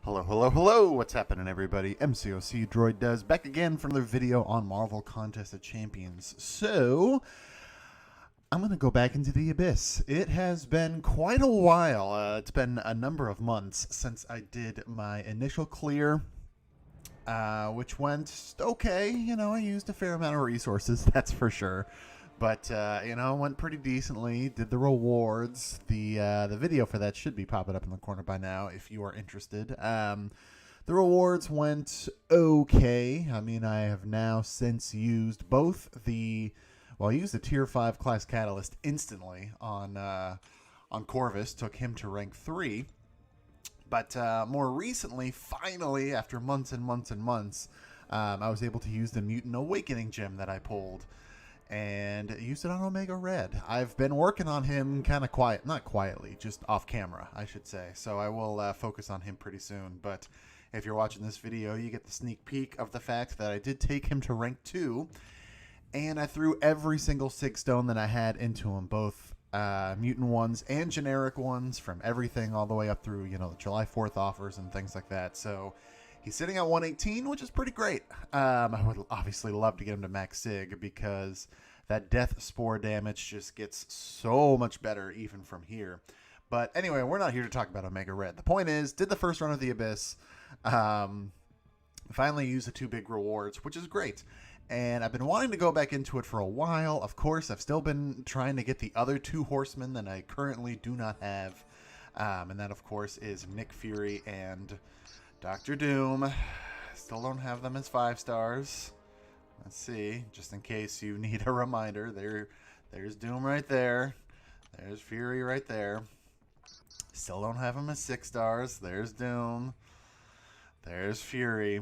Hello, hello, hello! What's happening, everybody? MCOC Droid Does back again for another video on Marvel Contest of Champions. So, I'm going to go back into the Abyss. It has been quite a while. It's been a number of months since I did my initial clear, which went okay. You know, I used a fair amount of resources, that's for sure. But, you know, went pretty decently. Did the rewards. The video for that should be popping up in the corner by now if you are interested. The rewards went okay. I mean, I have now since used both I used the Tier 5 class Catalyst instantly on Corvus. Took him to rank 3. But more recently, finally, after months and months and months, I was able to use the Mutant Awakening gem that I pulled. And used it on Omega Red. I've been working on him kind of not quietly, just off camera, I should say. So I will focus on him pretty soon. But if you're watching this video, you get the sneak peek of the fact that I did take him to rank 2. And I threw every single Sig Stone that I had into him, both mutant ones and generic ones, from everything all the way up through, you know, the July 4th offers and things like that. So he's sitting at 118, which is pretty great. I would obviously love to get him to max Sig because that death spore damage just gets so much better even from here. But anyway, we're not here to talk about Omega Red. The point is, did the first run of the Abyss, finally used the 2 big rewards, which is great. And I've been wanting to go back into it for a while. Of course, I've still been trying to get the other 2 horsemen that I currently do not have. And that, of course, is Nick Fury and Dr. Doom. Still don't have them as 5 stars. Let's see, just in case you need a reminder. There's Doom right there. There's Fury right there. Still don't have them as 6 stars. There's Doom. There's Fury.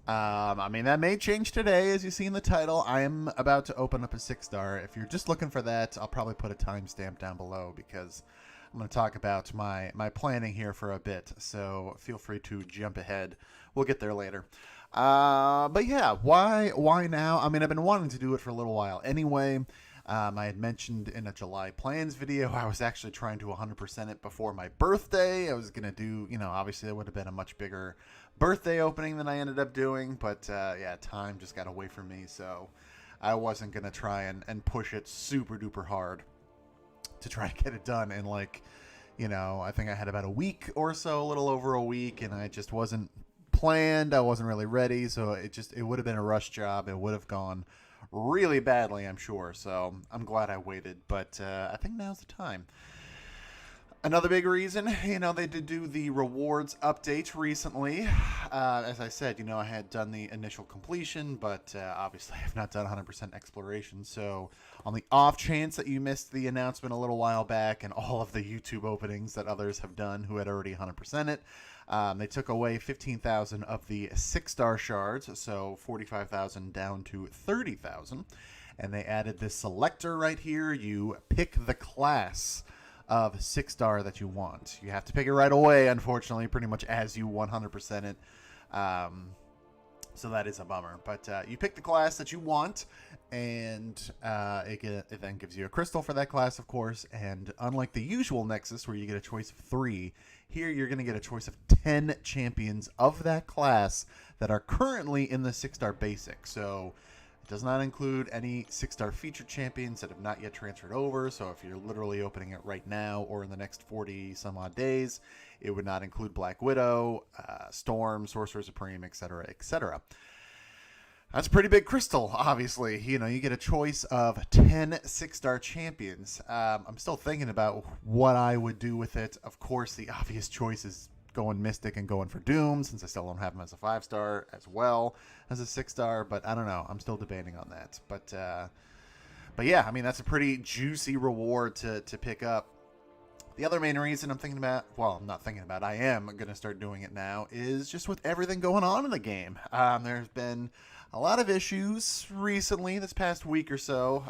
I mean, that may change today, as you see in the title. I am about to open up a 6-star. If you're just looking for that, I'll probably put a timestamp down below because I'm going to talk about my planning here for a bit, so feel free to jump ahead. We'll get there later. But yeah, why now? I mean, I've been wanting to do it for a little while anyway. I had mentioned in a July plans video, I was actually trying to 100% it before my birthday. I was going to do, you know, obviously it would have been a much bigger birthday opening than I ended up doing, but yeah, time just got away from me, so I wasn't going to try and push it super duper hard to try and get it done in, like, you know, I think I had about a week or so, a little over a week, and I just wasn't planned. I wasn't really ready, so it would have been a rush job. It would have gone really badly, I'm sure, so I'm glad I waited, but I think now's the time. Another big reason, you know, they did do the rewards update recently. As I said, you know, I had done the initial completion, but obviously I have not done 100% exploration. So on the off chance that you missed the announcement a little while back and all of the YouTube openings that others have done who had already 100% it, they took away 15,000 of the 6-star shards, so 45,000 down to 30,000. And they added this selector right here. You pick the class of 6-star that you want. You have to pick it right away, unfortunately, pretty much as you 100% it. So that is a bummer. But you pick the class that you want, and it then gives you a crystal for that class, of course. And unlike the usual Nexus, where you get a choice of 3, here you're going to get a choice of 10 champions of that class that are currently in the 6-star basic. So it does not include any 6-star featured champions that have not yet transferred over. So if you're literally opening it right now or in the next 40 some odd days, it would not include Black Widow, Storm, Sorcerer Supreme, etc., etc. That's a pretty big crystal, obviously. You know, you get a choice of 10 6-star champions. I'm still thinking about what I would do with it. Of course, the obvious choice is going Mystic and going for Doom, since I still don't have him as a 5-star as well as a 6-star, but I don't know. I'm still debating on that. But yeah, I mean, that's a pretty juicy reward to pick up. The other main reason I'm thinking about, well, I'm not thinking about, I am going to start doing it now, is just with everything going on in the game. There's been a lot of issues recently, this past week or so.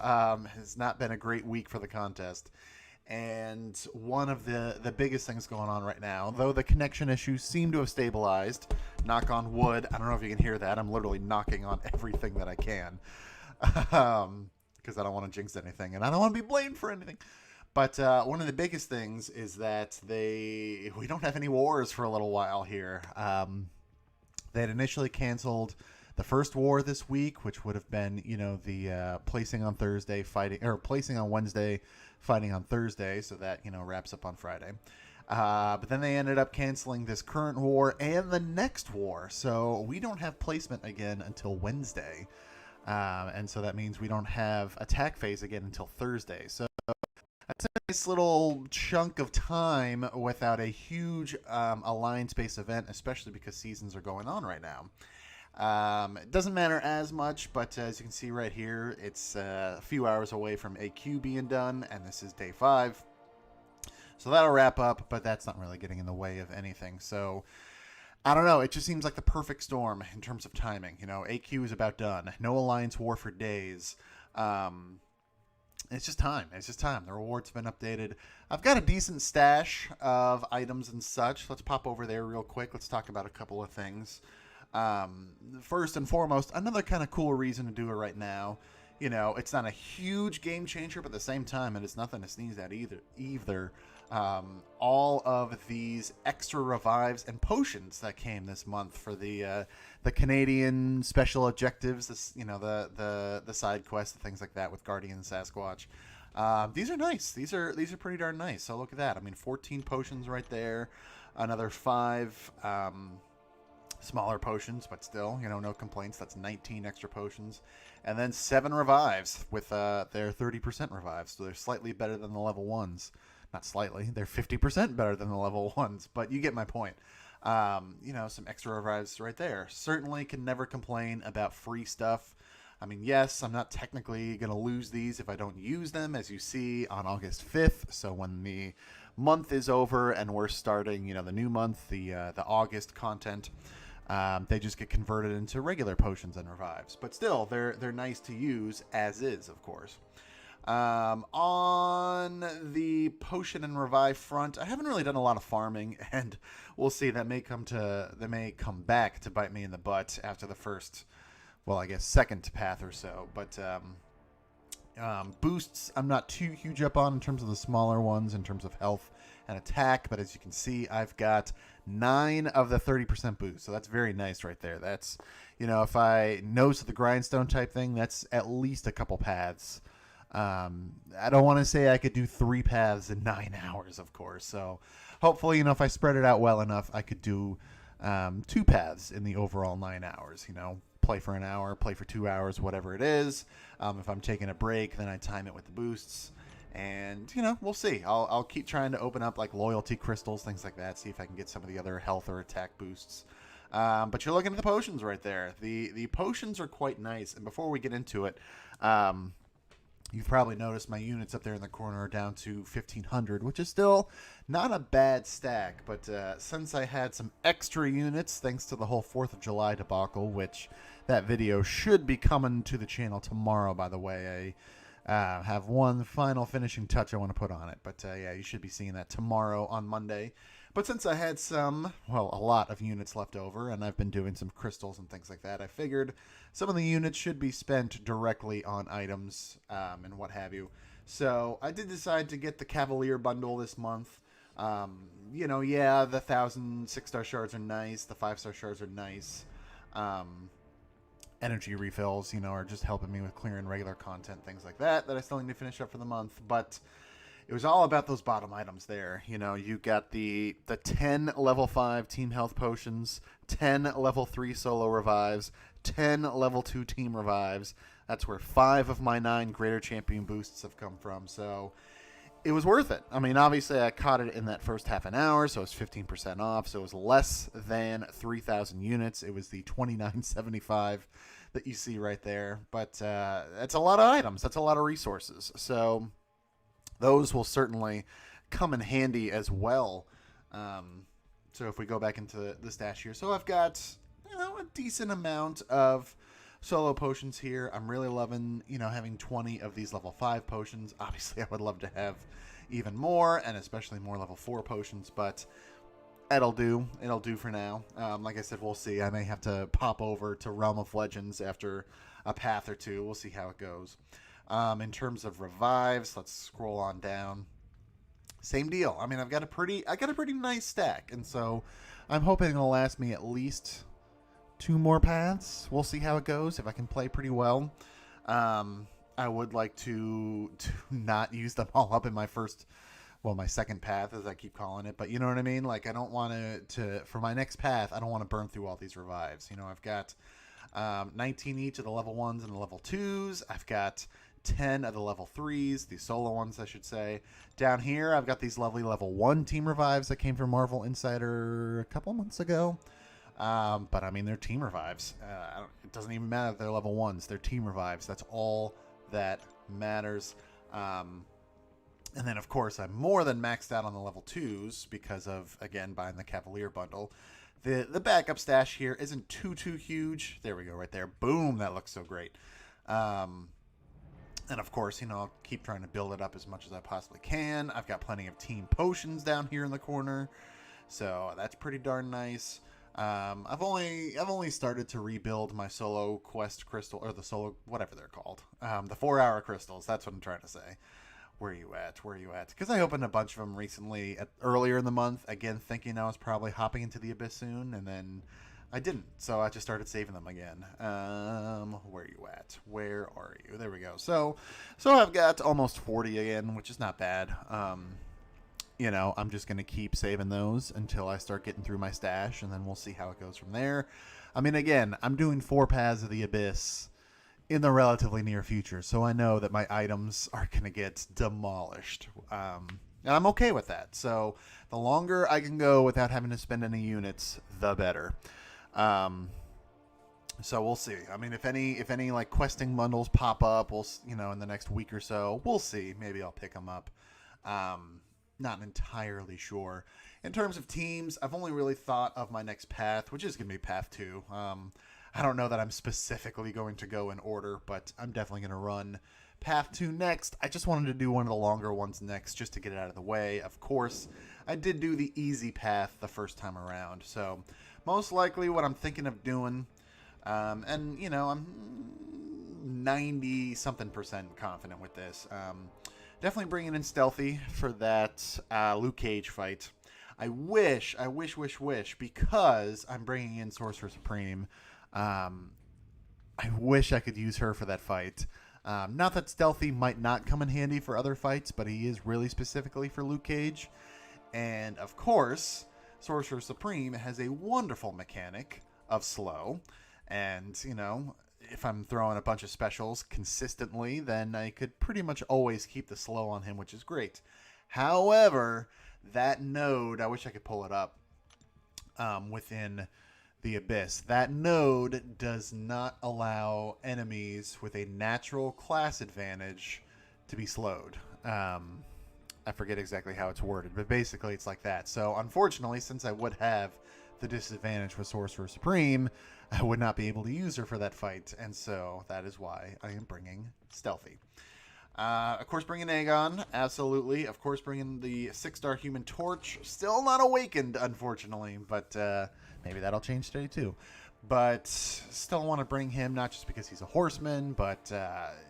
Has not been a great week for the contest. And one of the biggest things going on right now, though the connection issues seem to have stabilized, knock on wood. I don't know if you can hear that. I'm literally knocking on everything that I can. Because I don't want to jinx anything, and I don't want to be blamed for anything. But one of the biggest things is that we don't have any wars for a little while here. They had initially canceled the first war this week, which would have been, the placing on Thursday, fighting, or placing on Wednesday, fighting on Thursday, so that, wraps up on Friday. But then they ended up canceling this current war and the next war, so we don't have placement again until Wednesday. And so that means we don't have attack phase again until Thursday. So that's a nice little chunk of time without a huge alliance-based event, especially because seasons are going on right now. It doesn't matter as much, but as you can see right here, it's a few hours away from AQ being done, and this is day 5. So that'll wrap up, but that's not really getting in the way of anything. So I don't know. It just seems like the perfect storm in terms of timing. AQ is about done. No alliance war for days. It's just time. It's just time. The rewards have been updated. I've got a decent stash of items and such. Let's pop over there real quick. Let's talk about a couple of things. First and foremost, another kind of cool reason to do it right now. It's not a huge game changer, but at the same time, it is nothing to sneeze at either. All of these extra revives and potions that came this month for the Canadian special objectives, the side quests, and things like that with Guardian and Sasquatch. These are nice. These are pretty darn nice. So look at that. 14 potions right there. Another 5 smaller potions, but still, no complaints. That's 19 extra potions. And then 7 revives with their 30% revives. So they're slightly better than the level 1s. Not slightly. They're 50% better than the level 1s, but you get my point. Some extra revives right there. Certainly can never complain about free stuff. Yes, I'm not technically going to lose these if I don't use them, as you see on August 5th. So when the month is over and we're starting, the new month, the August content, they just get converted into regular potions and revives. But still, they're nice to use as is, of course. On the potion and revive front, I haven't really done a lot of farming, and we'll see. That may come back to bite me in the butt after the first, second path or so. But boosts, I'm not too huge up on in terms of the smaller ones, in terms of health and attack. But as you can see, I've got 9 of the 30% boost, so that's very nice right there. That's, if I nose to the grindstone type thing, that's at least a couple paths. I don't want to say I could do 3 paths in 9 hours, of course. So hopefully, if I spread it out well enough, I could do 2 paths in the overall 9 hours. Play for an hour, play for 2 hours, whatever it is. If I'm taking a break, then I time it with the boosts. And, we'll see. I'll keep trying to open up like loyalty crystals, things like that, see if I can get some of the other health or attack boosts. But you're looking at the potions right there. The potions are quite nice. And before we get into it, you've probably noticed my units up there in the corner are down to 1,500, which is still not a bad stack. But since I had some extra units, thanks to the whole 4th of July debacle, which that video should be coming to the channel tomorrow, by the way. I have one final finishing touch I want to put on it. But yeah, you should be seeing that tomorrow on Monday. But since I had a lot of units left over, and I've been doing some crystals and things like that, I figured some of the units should be spent directly on items and what have you. So I did decide to get the Cavalier bundle this month. The 1,000 6-star shards are nice. The 5-star shards are nice. Energy refills, are just helping me with clearing regular content, things like that I still need to finish up for the month. But it was all about those bottom items there. You got the 10 level 5 team health potions, 10 level 3 solo revives, 10 level 2 team revives. That's where 5 of my 9 greater champion boosts have come from. So it was worth it. Obviously I caught it in that first half an hour, so it was 15% off. So it was less than 3,000 units. It was the 29.75 that you see right there. But that's a lot of items. That's a lot of resources. So those will certainly come in handy as well. So if we go back into the stash here. So I've got, a decent amount of solo potions here. I'm really loving, having 20 of these level 5 potions. Obviously, I would love to have even more, and especially more level 4 potions, but it'll do. It'll do for now. Like I said, we'll see. I may have to pop over to Realm of Legends after a path or two. We'll see how it goes. In terms of revives, let's scroll on down. same deal. I mean, I got a pretty nice stack, and so I'm hoping it'll last me at least 2 more paths. We'll see how it goes. If I can play pretty well, I would like to not use them all up in my my second path, as I keep calling it. But you know what I mean? Like, I don't want to for my next path, I don't want to burn through all these revives. You know, I've got 19 each of the level 1s and the level 2s. I've got 10 of the level 3s, the solo ones, I should say. Down here, I've got these lovely level 1 team revives that came from Marvel Insider a couple months ago. But I mean, they're team revives. It doesn't even matter if they're level 1s. They're team revives. That's all that matters. And then, of course, I'm more than maxed out on the level 2s because of, again, buying the Cavalier bundle. The backup stash here isn't too huge. There we go, right there. Boom, that looks so great. And, of course, you know, I'll keep trying to build it up as much as I possibly can. I've got plenty of team potions down here in the corner, so that's pretty darn nice. I've only started to rebuild my solo quest crystal, or the solo, whatever they're called. The 4-hour crystals, that's what I'm trying to say. Where are you at? Because I opened a bunch of them recently, earlier in the month, again, thinking I was probably hopping into the abyss soon, and then I didn't, so I just started saving them again. Where are you at? Where are you? There we go. So I've got almost 40 again, which is not bad. You know, I'm just going to keep saving those until I start getting through my stash, and then we'll see how it goes from there. I mean, again, I'm doing 4 paths of the abyss in the relatively near future, so I know that my items are going to get demolished. And I'm okay with that. So the longer I can go without having to spend any units, the better. So we'll see. I mean, if any like questing bundles pop up, in the next week or so, we'll see. Maybe I'll pick them up. Not entirely sure. In terms of teams, I've only really thought of my next path, which is going to be path 2. I don't know that I'm specifically going to go in order, but I'm definitely going to run path 2 next. I just wanted to do one of the longer ones next just to get it out of the way. Of course, I did do the easy path the first time around, so most likely what I'm thinking of doing, and you know, I'm 90-something% confident with this. Definitely bringing in Stealthy for that Luke Cage fight. I wish, because I'm bringing in Sorcerer Supreme, I wish I could use her for that fight. Not that Stealthy might not come in handy for other fights, but he is really specifically for Luke Cage. And, of course, Sorcerer Supreme has a wonderful mechanic of slow. And, you know, if I'm throwing a bunch of specials consistently, then I could pretty much always keep the slow on him, which is great. However, that node, I wish I could pull it up within the Abyss. That node does not allow enemies with a natural class advantage to be slowed. I forget exactly how it's worded, but basically it's like that. So unfortunately, since I would have the disadvantage with Sorcerer Supreme, I would not be able to use her for that fight, and so that is why I am bringing Stealthy. Of course, bringing Aegon, absolutely. Of course, bringing the 6-star Human Torch. Still not awakened, unfortunately, but maybe that'll change today too. But still want to bring him, not just because he's a horseman, but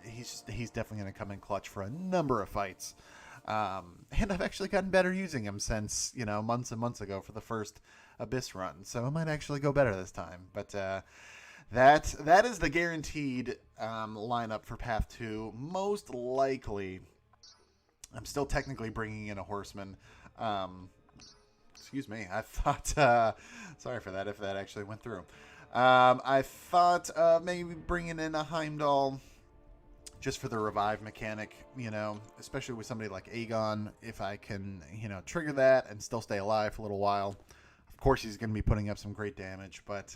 he's definitely going to come in clutch for a number of fights. And I've actually gotten better using him since, months and months ago for the first Abyss run. So it might actually go better this time. But that is the guaranteed lineup for Path 2. Most likely, I'm still technically bringing in a horseman. Excuse me. I thought... sorry for that if that actually went through. I thought maybe bringing in a Heimdall just for the revive mechanic, especially with somebody like Aegon, if I can, trigger that and still stay alive for a little while. Of course, he's going to be putting up some great damage, but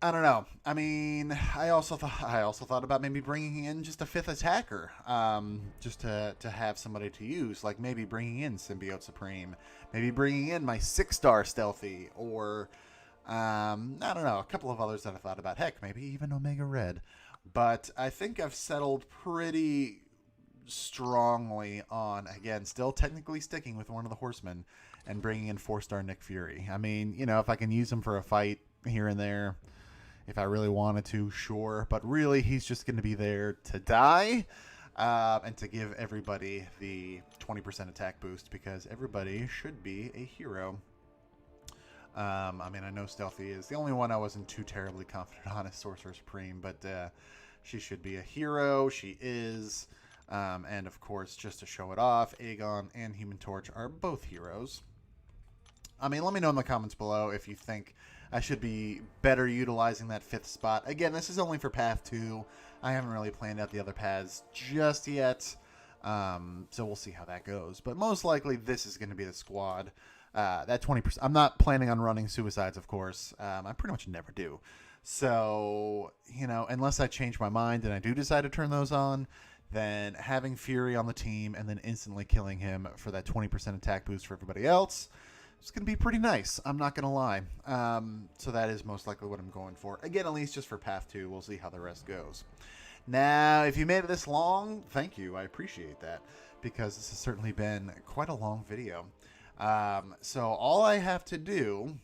I don't know. I mean, I also thought about maybe bringing in just a 5th attacker, just to have somebody to use, like maybe bringing in Symbiote Supreme, maybe bringing in my 6-star Stealthy, or I don't know, a couple of others that I thought about. Heck, maybe even Omega Red. But I think I've settled pretty strongly on, again, still technically sticking with one of the horsemen and bringing in 4-star Nick Fury. I mean, if I can use him for a fight here and there, if I really wanted to, sure. But really, he's just going to be there to die. and to give everybody the 20% attack boost, because everybody should be a hero. I mean, I know Stealthy is the only one I wasn't too terribly confident on as Sorcerer Supreme, but she should be a hero. She is. And of course, just to show it off, Aegon and Human Torch are both heroes. I mean, let me know in the comments below if you think I should be better utilizing that 5th spot. Again, this is only for Path 2. I haven't really planned out the other paths just yet. So we'll see how that goes. But most likely, this is going to be the squad. That 20%. I'm not planning on running suicides, of course. I pretty much never do. So, you know, unless I change my mind and I do decide to turn those on, then having Fury on the team and then instantly killing him for that 20% attack boost for everybody else, it's going to be pretty nice. I'm not going to lie. So that is most likely what I'm going for. Again, at least just for Path 2. We'll see how the rest goes. Now, if you made it this long, thank you. I appreciate that, because this has certainly been quite a long video. So all I have to do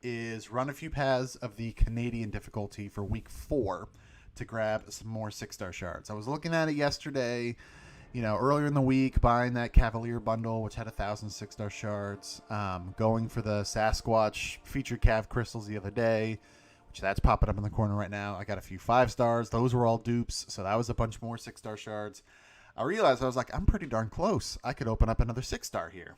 is run a few paths of the Canadian difficulty for week 4 to grab some more 6-star shards. I was looking at it yesterday, you know, earlier in the week, buying that Cavalier bundle, which had 1,000 6-star shards, going for the Sasquatch featured Cav crystals the other day, which that's popping up in the corner right now. I got a few 5-stars. Those were all dupes, so that was a bunch more 6-star shards. I realized, I was like, I'm pretty darn close. I could open up another 6-star here.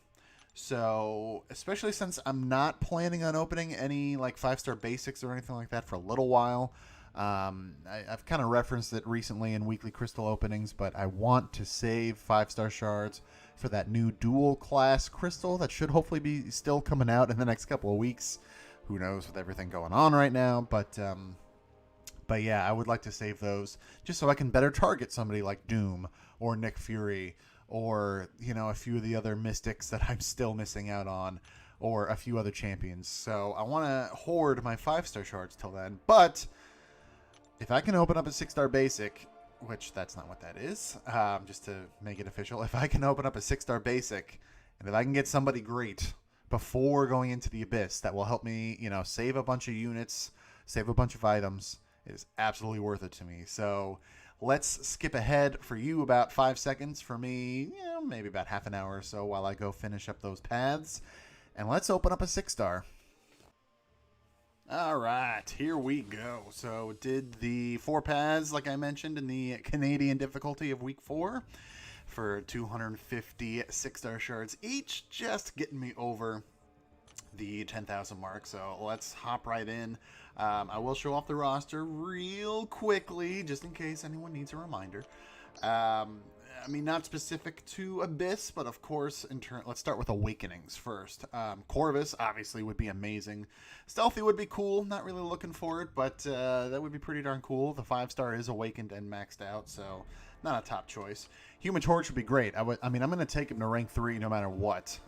So, especially since I'm not planning on opening any like 5-star basics or anything like that for a little while. I've kind of referenced it recently in weekly crystal openings, but I want to save 5-star shards for that new dual class crystal that should hopefully be still coming out in the next couple of weeks. Who knows with everything going on right now, but yeah, I would like to save those just so I can better target somebody like Doom or Nick Fury, or, you know, a few of the other mystics that I'm still missing out on, or a few other champions. So I want to hoard my 5-star shards till then. But if I can open up a 6-star basic, which that's not what that is, just to make it official, if I can open up a 6-star basic, and if I can get somebody great before going into the Abyss, that will help me, you know, save a bunch of units, save a bunch of items, it is absolutely worth it to me. So let's skip ahead for you about 5 seconds. For me, you know, maybe about half an hour or so while I go finish up those paths. And let's open up a 6-star. All right, here we go. So did the 4 paths, like I mentioned, in the Canadian difficulty of week 4 for 250 6-star shards each, just getting me over the 10,000 mark. So let's hop right in. I will show off the roster real quickly, just in case anyone needs a reminder. I mean, not specific to Abyss, but of course, let's start with Awakenings first. Corvus, obviously, would be amazing. Stealthy would be cool. Not really looking for it, but that would be pretty darn cool. The 5-star is Awakened and maxed out, so not a top choice. Human Torch would be great. I mean, I'm going to take him to rank 3 no matter what.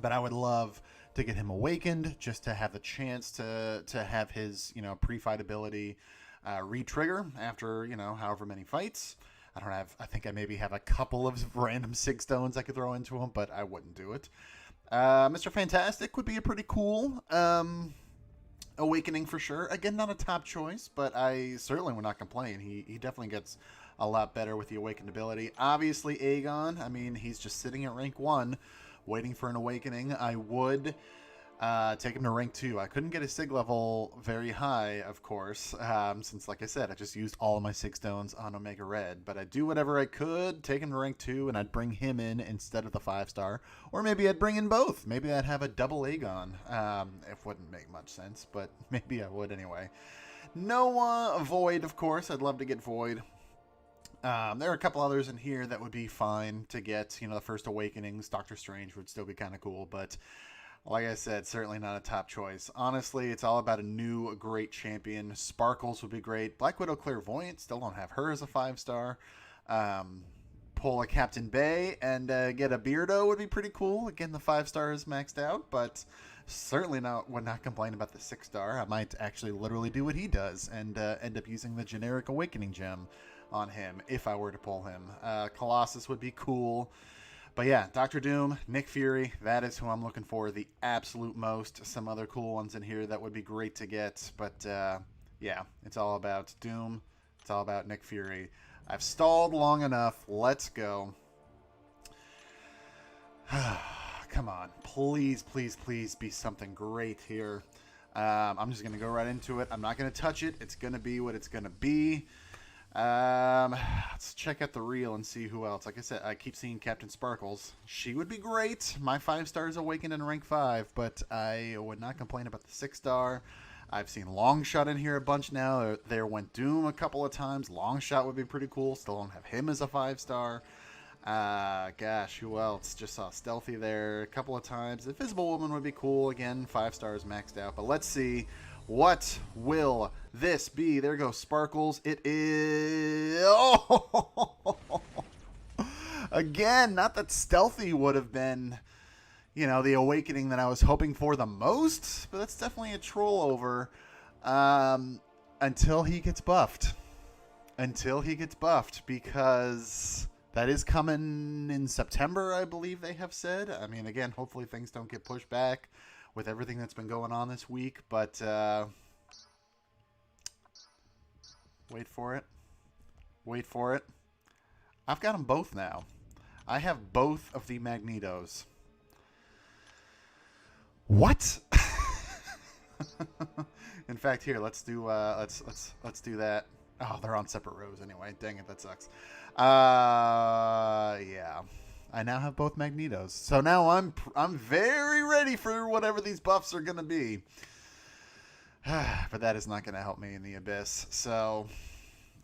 But I would love to get him awakened, just to have the chance to have his, you know, pre-fight ability re-trigger after, you know, however many fights. I think I maybe have a couple of random 6 stones I could throw into him, but I wouldn't do it. Mr. Fantastic would be a pretty cool awakening for sure. Again, not a top choice, but I certainly would not complain. He definitely gets a lot better with the awakened ability. Obviously, Aegon, I mean, he's just sitting at rank 1. Waiting for an awakening. I would take him to rank 2. I couldn't get his sig level very high, of course, since, like I said, I just used all of my 6 stones on Omega Red. But I'd do whatever I could, take him to rank 2, and I'd bring him in instead of the 5-star. Or maybe I'd bring in both. Maybe I'd have a double Aegon. It wouldn't make much sense, but maybe I would anyway. No Void, of course. I'd love to get Void. There are a couple others in here that would be fine to get. You know, the first Awakenings, Doctor Strange would still be kind of cool, but like I said, certainly not a top choice. Honestly, it's all about a new great champion. Sparkles would be great. Black Widow Clairvoyant, still don't have her as a 5-star. Pull a Captain Bay and get a Beardo would be pretty cool. Again, the 5-star is maxed out, but certainly would not complain about the 6-star. I might actually literally do what he does and end up using the generic Awakening gem on him if I were to pull him. Colossus would be cool. But yeah, Doctor Doom, Nick Fury, that is who I'm looking for the absolute most. Some other cool ones in here that would be great to get. But yeah, it's all about Doom. It's all about Nick Fury. I've stalled long enough. Let's go. Come on. Please, please, please be something great here. I'm just going to go right into it. I'm not going to touch it. It's going to be what it's going to be. Let's check out the reel and see who else. Like I said, I keep seeing Captain Sparkles. She would be great. My 5 stars awakened in rank 5, but I would not complain about the 6-star. I've seen Longshot in here a bunch now. There went Doom a couple of times. Longshot would be pretty cool. Still don't have him as a 5-star. Gosh, who else? Just saw Stealthy there a couple of times. Invisible Woman would be cool. Again, 5 stars maxed out. But let's see. What will this be? There goes Sparkles. It is... Oh! Again, not that Stealthy would have been, you know, the awakening that I was hoping for the most, but that's definitely a troll over until he gets buffed. Until he gets buffed, because that is coming in September, I believe they have said. I mean, again, hopefully things don't get pushed back with everything that's been going on this week, but wait for it. Wait for it. I've got them both now. I have both of the Magnetos. What? In fact, here, let's do let's do that. Oh, they're on separate rows anyway. Dang it, that sucks. Yeah. I now have both Magnetos. So now I'm very ready for whatever these buffs are going to be. But that is not going to help me in the Abyss. So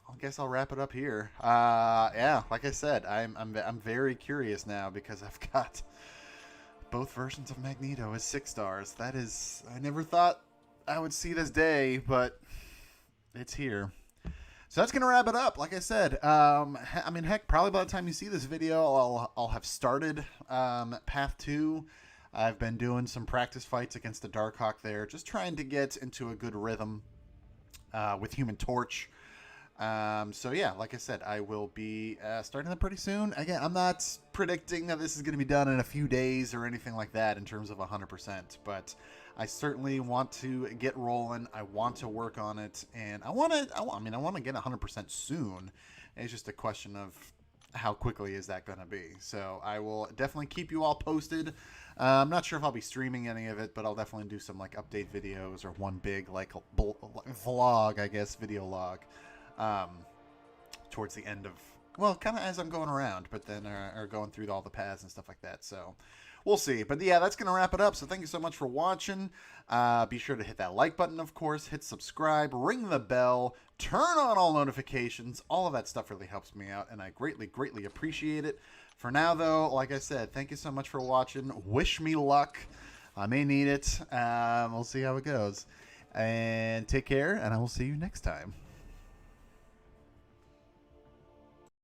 I guess I'll wrap it up here. Yeah, like I said, I'm very curious now because I've got both versions of Magneto as 6 stars. That is, I never thought I would see this day, but it's here. So that's going to wrap it up. Like I said, I mean, heck, probably by the time you see this video, I'll have started Path 2. I've been doing some practice fights against the Darkhawk there, just trying to get into a good rhythm with Human Torch. So yeah, like I said, I will be starting that pretty soon. Again, I'm not predicting that this is going to be done in a few days or anything like that in terms of 100%, but I certainly want to get rolling. I want to work on it, and I want to get 100% soon. It's just a question of how quickly is that going to be. So I will definitely keep you all posted. I'm not sure if I'll be streaming any of it, but I'll definitely do some like update videos or one big like vlog, I guess, video log. Towards the end of, well, kind of as I'm going around, but then are going through all the paths and stuff like that. So we'll see. But yeah, that's going to wrap it up. So thank you so much for watching. Be sure to hit that like button, of course, hit subscribe, ring the bell, turn on all notifications. All of that stuff really helps me out, and I greatly, greatly appreciate it. For now, though, like I said, thank you so much for watching. Wish me luck. I may need it. We'll see how it goes. And take care, and I will see you next time.